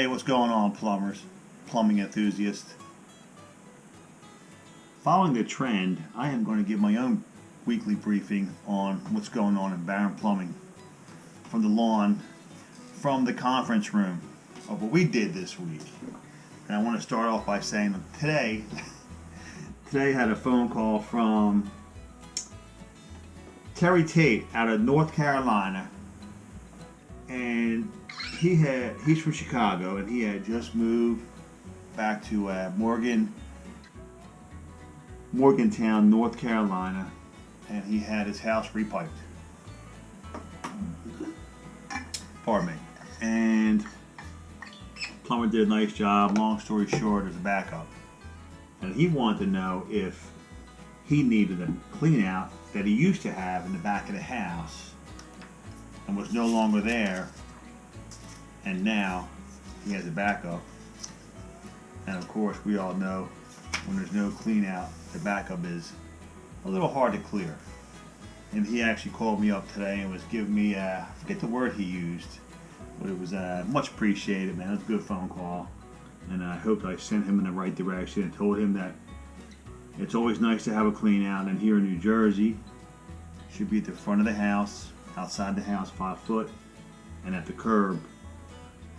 Hey, what's going on, plumbers, plumbing enthusiasts? Following the trend, I am going to give my own weekly briefing on what's going on in Barron Plumbing, from the lawn, from the conference room, of what we did this week. And I want to start off by saying that today I had a phone call from Terry Tate out of North Carolina, and he's from Chicago, and he had just moved back to Morgantown, North Carolina, and he had his house repiped. Pardon me. And plumber did a nice job. Long story short, there's a backup, and he wanted to know if he needed a clean out that he used to have in the back of the house and was no longer there, and now he has a backup. And of course, we all know when there's no clean out, the backup is a little hard to clear. And he actually called me up today and was giving me, I forget the word he used, but it was much appreciated, man. It was a good phone call, and I hope I sent him in the right direction and told him that it's always nice to have a clean out, and here in New Jersey, should be at the front of the house, outside the house 5 foot, and at the curb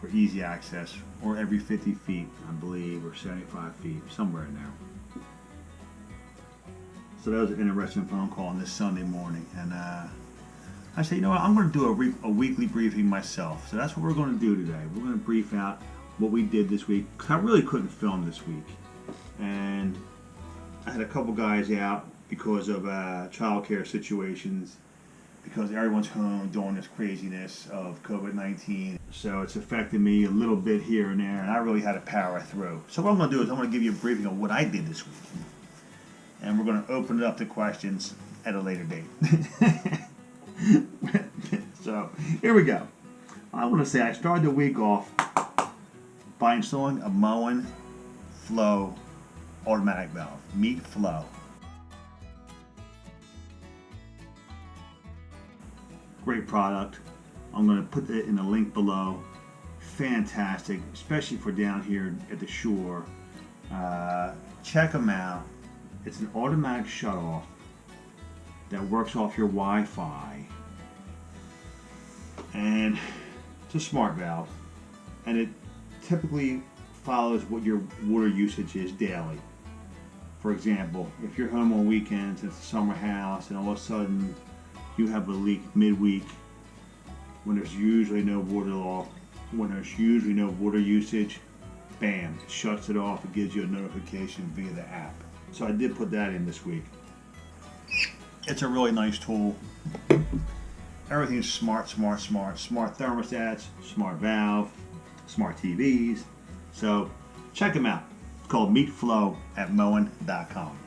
for easy access, or every 50 feet, I believe, or 75 feet, somewhere in there. So that was an interesting phone call on this Sunday morning, and I said, you know what, I'm going to do a weekly briefing myself. So that's what we're going to do today. We're going to brief out what we did this week. I really couldn't film this week, and I had a couple guys out because of childcare situations, because everyone's home during this craziness of COVID-19. So it's affected me a little bit here and there, and I really had to power through. So what I'm going to do is I'm going to give you a briefing on what I did this week. And we're going to open it up to questions at a later date. So here we go. I want to say I started the week off by installing a Moen Flow automatic valve, Meet Flow. Great product. I'm going to put it in the link below. Fantastic, especially for down here at the shore. Check them out. It's an automatic shutoff that works off your Wi-Fi, and it's a smart valve, and it typically follows what your water usage is daily. For example, if you're home on weekends, it's a summer house, and all of a sudden you have a leak midweek when there's usually no water usage, bam, it shuts it off. It gives you a notification via the app. So I did put that in this week. It's a really nice tool. Everything's smart. Smart thermostats, smart valve, smart TVs. So check them out. It's called Meet Flow at Moen.com.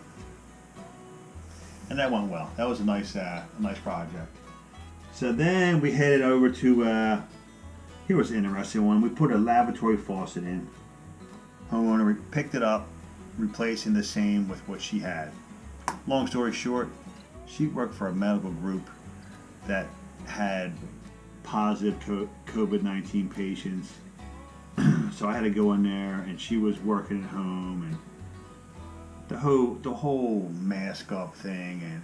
And that went well. That was a nice project. So then we headed over to, here was an interesting one. We put a lavatory faucet in. Homeowner picked it up, replacing the same with what she had. Long story short, she worked for a medical group that had positive COVID-19 patients. So I had to go in there, and she was working at home, and the whole mask up thing, and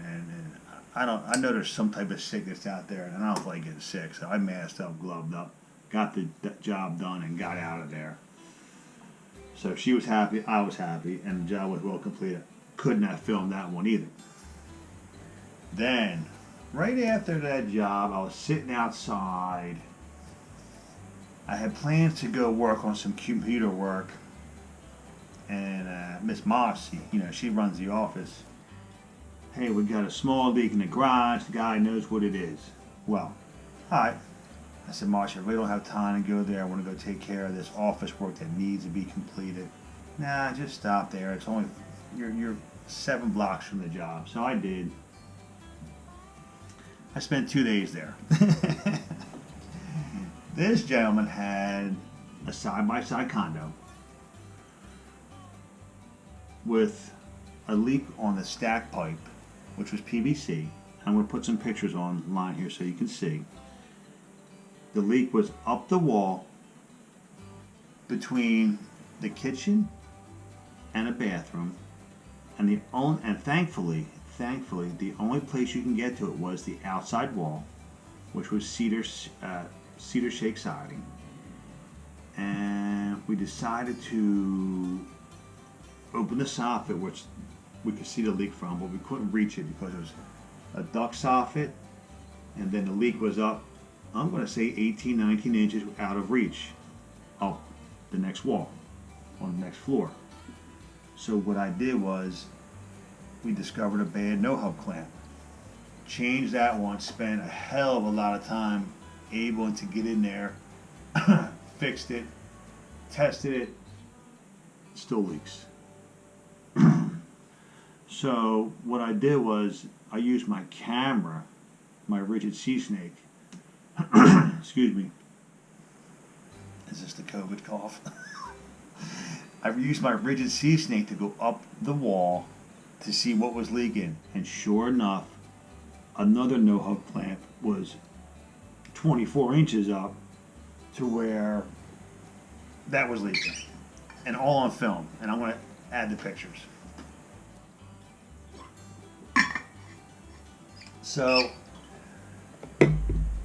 I know there's some type of sickness out there, and I don't like getting sick, so I masked up, gloved up, got the job done, and got out of there. So she was happy, I was happy, and the job was well completed. Could not film that one either. Then, right after that job, I was sitting outside. I had plans to go work on some computer work, and Miss Mossy, she runs the office. Hey, we got a small leak in the garage. The guy knows what it is. Well, all right. I said, Marcia, I really don't have time to go there. I want to go take care of this office work that needs to be completed. Nah, just stop there. It's only, you're 7 blocks from the job. So I did. I spent 2 days there. This gentleman had a side-by-side condo with a leak on the stack pipe, which was PVC. I'm going to put some pictures online here so you can see. The leak was up the wall, between the kitchen and a bathroom, and thankfully, the only place you can get to it was the outside wall, which was cedar shake siding. And we decided to open the soffit, which we could see the leak from, but we couldn't reach it because it was a duct soffit, and then the leak was up, I'm going to say 18, 19 inches out of reach, up the next wall, on the next floor. So what I did was, we discovered a bad no-hub clamp. Changed that one, spent a hell of a lot of time able to get in there, fixed it, tested it, still leaks. So what I did was, I used my camera, my rigid sea snake, excuse me. Is this the COVID cough? I used my rigid sea snake to go up the wall to see what was leaking, and sure enough, another no-hub clamp was 24 inches up to where that was leaking, and all on film. And I'm going to add the pictures. So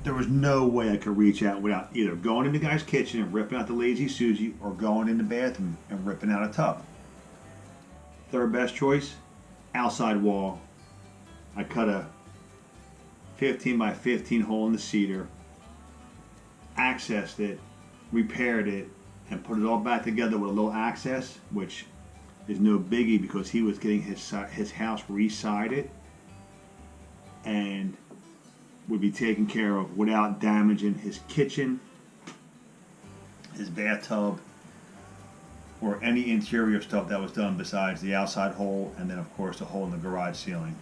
there was no way I could reach out without either going in the guy's kitchen and ripping out the Lazy Susie, or going in the bathroom and ripping out a tub. Third best choice, outside wall. I cut a 15 by 15 hole in the cedar, accessed it, repaired it, and put it all back together with a little access, which is no biggie because he was getting his house re-sided and would be taken care of without damaging his kitchen, his bathtub, or any interior stuff that was done besides the outside hole, and then of course the hole in the garage ceiling.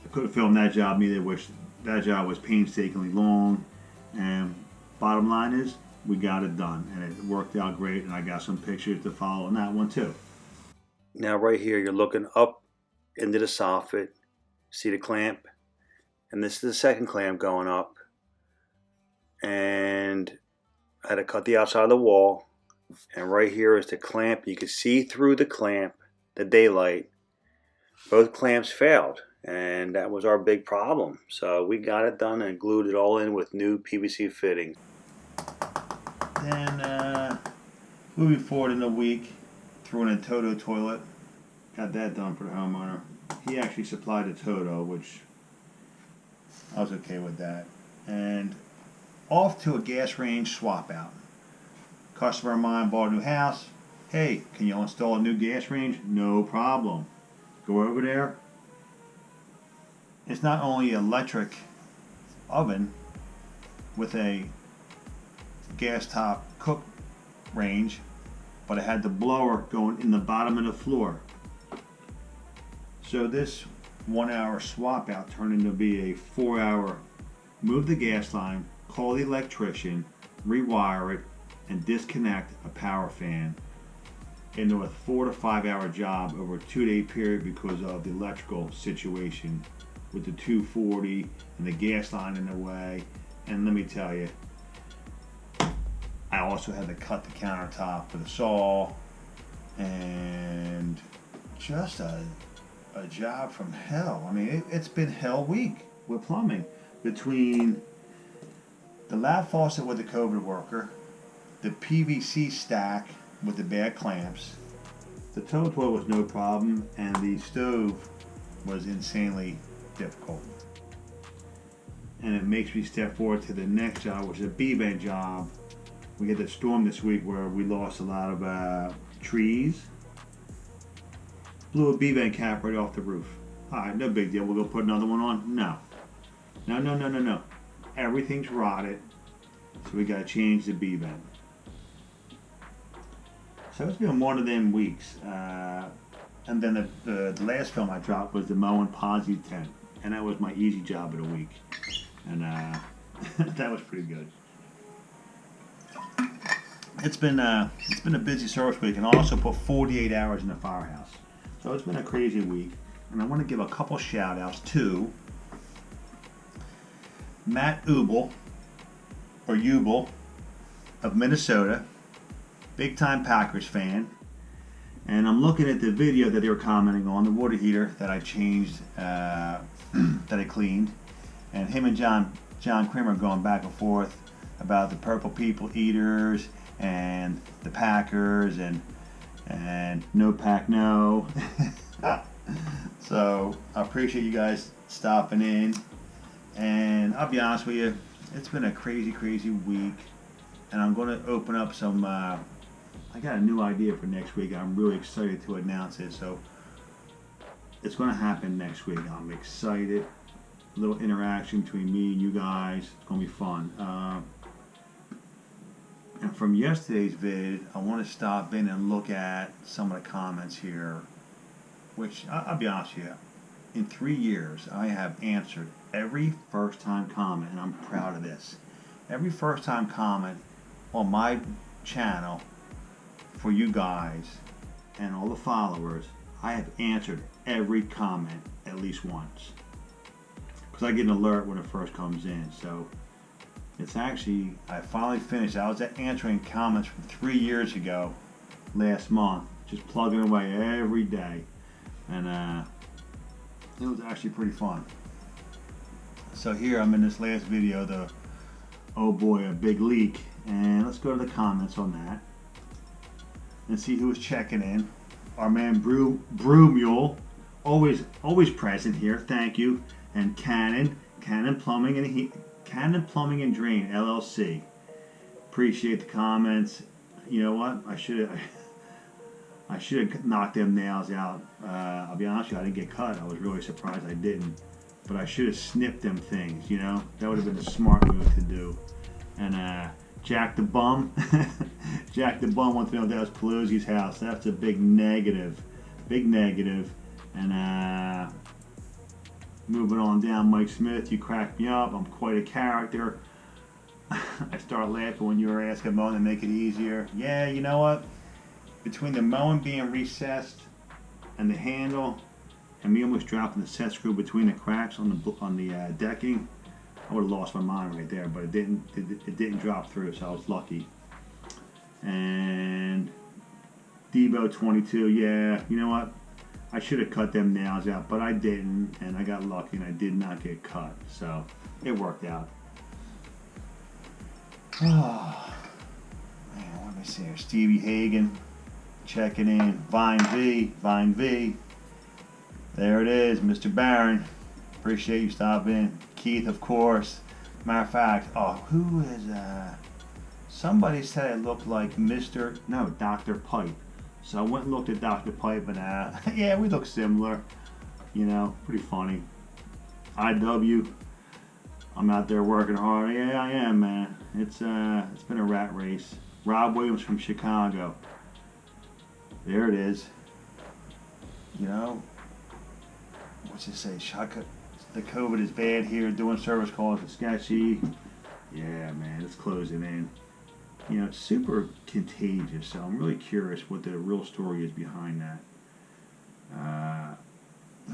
I couldn't film that job either, which that job was painstakingly long, and bottom line is we got it done, and it worked out great, and I got some pictures to follow on that one too. Now right here you're looking up into the soffit, see the clamp, and this is the second clamp going up, and I had to cut the outside of the wall, and right here is the clamp. You can see through the clamp, the daylight. Both clamps failed, and that was our big problem. So we got it done and glued it all in with new PVC fittings. Then moving forward in the week, threw in a Toto toilet. Got that done for the homeowner. He actually supplied a Toto, which I was okay with that. And off to a gas range swap out. Customer of mine bought a new house. Hey, can you install a new gas range? No problem. Go over there. It's not only an electric oven with a gas top cook range, but it had the blower going in the bottom of the floor. So this 1 hour swap out turned into be a 4 hour move the gas line, call the electrician, rewire it, and disconnect a power fan into a 4 to 5 hour job over a 2-day period because of the electrical situation with the 240 and the gas line in the way. And let me tell you, I also had to cut the countertop with a saw, and just a job from hell. I mean, it's been hell week with plumbing. Between the lab faucet with the COVID worker, the PVC stack with the bad clamps, the Toto toilet was no problem, and the stove was insanely difficult. And it makes me step forward to the next job, which is a B-vent job. We had that storm this week where we lost a lot of trees. Blew a B-vent cap right off the roof. Alright, no big deal. We'll go put another one on? No. No. Everything's rotted, so we got to change the B-vent. So it's been one of them weeks. And then the last film I dropped was the Moen Ponzi tent, and that was my easy job of the week. And that was pretty good. It's been a busy service week, and I also put 48 hours in the firehouse. So it's been a crazy week, and I want to give a couple shout outs to Matt Ubel of Minnesota. big time Packers fan. And I'm looking at the video that they were commenting on, the water heater that I changed, that I cleaned. And him and John Kramer going back and forth about the Purple People Eaters and the Packers and no pack no. So I appreciate you guys stopping in. And I'll be honest with you, it's been a crazy week. And I'm going to open up some... I got a new idea for next week. I'm really excited to announce it. So it's going to happen next week. I'm excited. A little interaction between me and you guys. It's going to be fun. And from yesterday's vid, I want to stop in and look at some of the comments here. Which, I'll be honest with you, in 3 years, I have answered every first-time comment, and I'm proud of this. Every first-time comment on my channel for you guys and all the followers, I have answered every comment at least once. Because I get an alert when it first comes in. So it's actually, I finally finished. I was answering comments from 3 years ago, last month, just plugging away every day. And it was actually pretty fun. So here I'm in this last video, oh boy, a big leak. And let's go to the comments on that and see who is checking in. Our man Brew Mule, always present here. Thank you. And Cannon Plumbing and Drain LLC. Appreciate the comments. You know what? I should have knocked them nails out. I'll be honest with you, I didn't get cut. I was really surprised I didn't. But I should have snipped them things. You know, that would have been a smart move to do. And Jack the Bum. Jack the Bum wants to know if that was Pelosi's house. That's a big negative. Big negative. And moving on down, Mike Smith, you cracked me up. I'm quite a character. I start laughing when you were asking Moan to make it easier. Yeah, you know what? Between the mowing being recessed and the handle, and me almost dropping the set screw between the cracks on the decking, I would have lost my mind right there, but it didn't drop through, so I was lucky. And Debo 22, yeah, you know what? I should have cut them nails out, but I didn't, and I got lucky, and I did not get cut, so it worked out. Oh, man, let me see here. Stevie Hagen checking in. Vine V. There it is, Mr. Barron. Appreciate you stopping in. Keith, of course. Matter of fact, who is, somebody said it looked like Dr. Pipe. So I went and looked at Dr. Pipe and, yeah, we look similar. You know, pretty funny. IW, I'm out there working hard. Yeah, I am, man. It's been a rat race. Rob Williams from Chicago. There it is. You know, what's it say? The COVID is bad here. Doing service calls is sketchy. Yeah, man, it's closing in. You know, it's super contagious. So I'm really curious what the real story is behind that.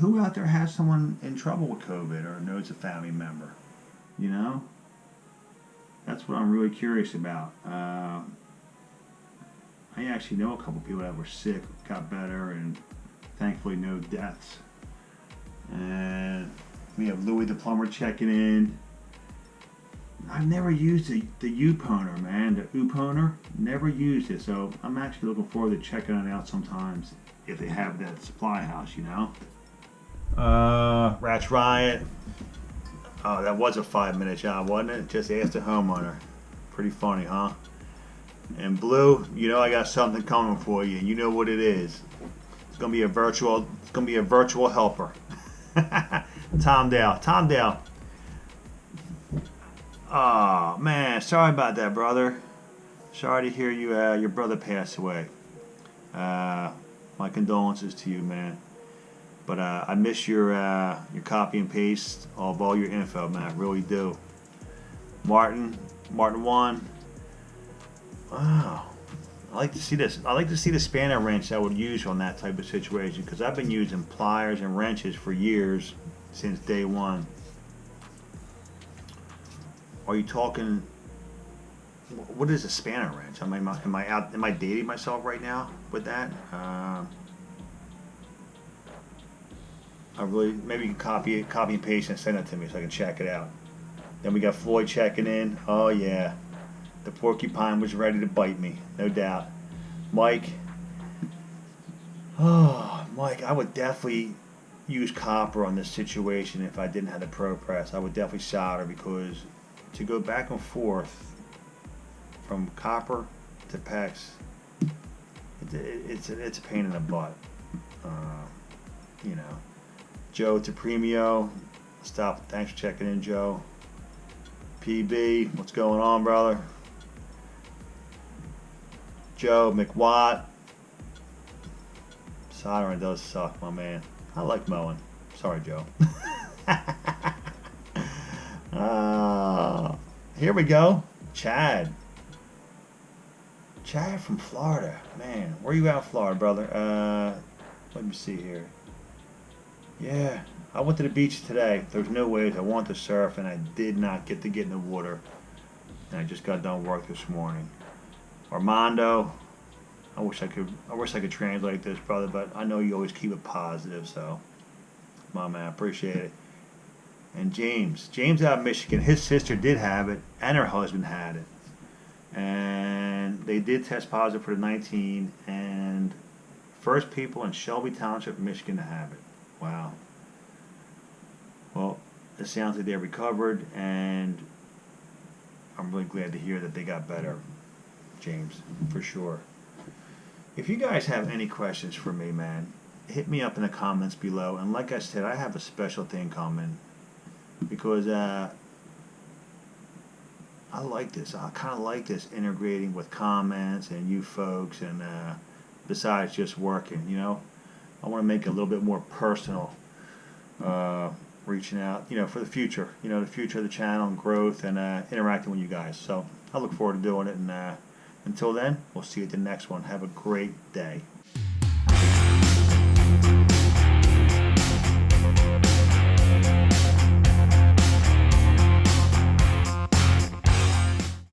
Who out there has someone in trouble with COVID or knows a family member? You know, that's what I'm really curious about. I actually know a couple people that were sick, got better, and thankfully no deaths. And we have Louis the plumber checking in. I've never used the U-Poner, man. The U-Poner, never used it. So I'm actually looking forward to checking it out sometimes if they have that at supply house, you know. Rats Riot. Oh, that was a 5-minute job, wasn't it? Just ask the homeowner. Pretty funny, huh? And Blue, you know I got something coming for you. You know what it is. It's gonna be a virtual helper. Tom Dale. Oh man, sorry about that, brother. Sorry to hear your brother passed away. My condolences to you, man. But I miss your copy and paste of all your info, man. I really do. Martin 1. Wow. I like to see this. I like to see the spanner wrench I would use on that type of situation because I've been using pliers and wrenches for years since day one. Are you talking what is a spanner wrench? Am I dating myself right now with that? I really, maybe you can copy and paste and send it to me so I can check it out. Then we got Floyd checking in. Oh yeah, the porcupine was ready to bite me, no doubt. Mike, oh Mike, I would definitely use copper on this situation if I didn't have the Pro Press. I would definitely solder, because to go back and forth from copper to PEX, it's a pain in the butt. You know. Joe to Premio, stop. Thanks for checking in, Joe. PB, what's going on, brother? Joe McWatt. Soldering does suck, my man. I like mowing. Sorry, Joe. Here we go. Chad. Chad from Florida. Man, where you at, Florida, brother? Let me see here. Yeah, I went to the beach today. There's no waves. I wanted to surf, and I did not get to get in the water. And I just got done work this morning. Armando, I wish I could translate this, brother, but I know you always keep it positive, so my man, I appreciate it. And James out of Michigan, his sister did have it, and her husband had it, and they did test positive for the 19, and first people in Shelby Township, Michigan, to have it. Wow. Well, it sounds like they recovered, and I'm really glad to hear that they got better, James, for sure. If you guys have any questions for me, man, hit me up in the comments below. And like I said, I have a special thing coming, because I like this. I kind of like this integrating with comments and you folks, and besides just working, you know. I want to make it a little bit more personal, reaching out, you know, for the future, you know, the future of the channel and growth, and interacting with you guys. So I look forward to doing it, and until then, we'll see you at the next one. Have a great day.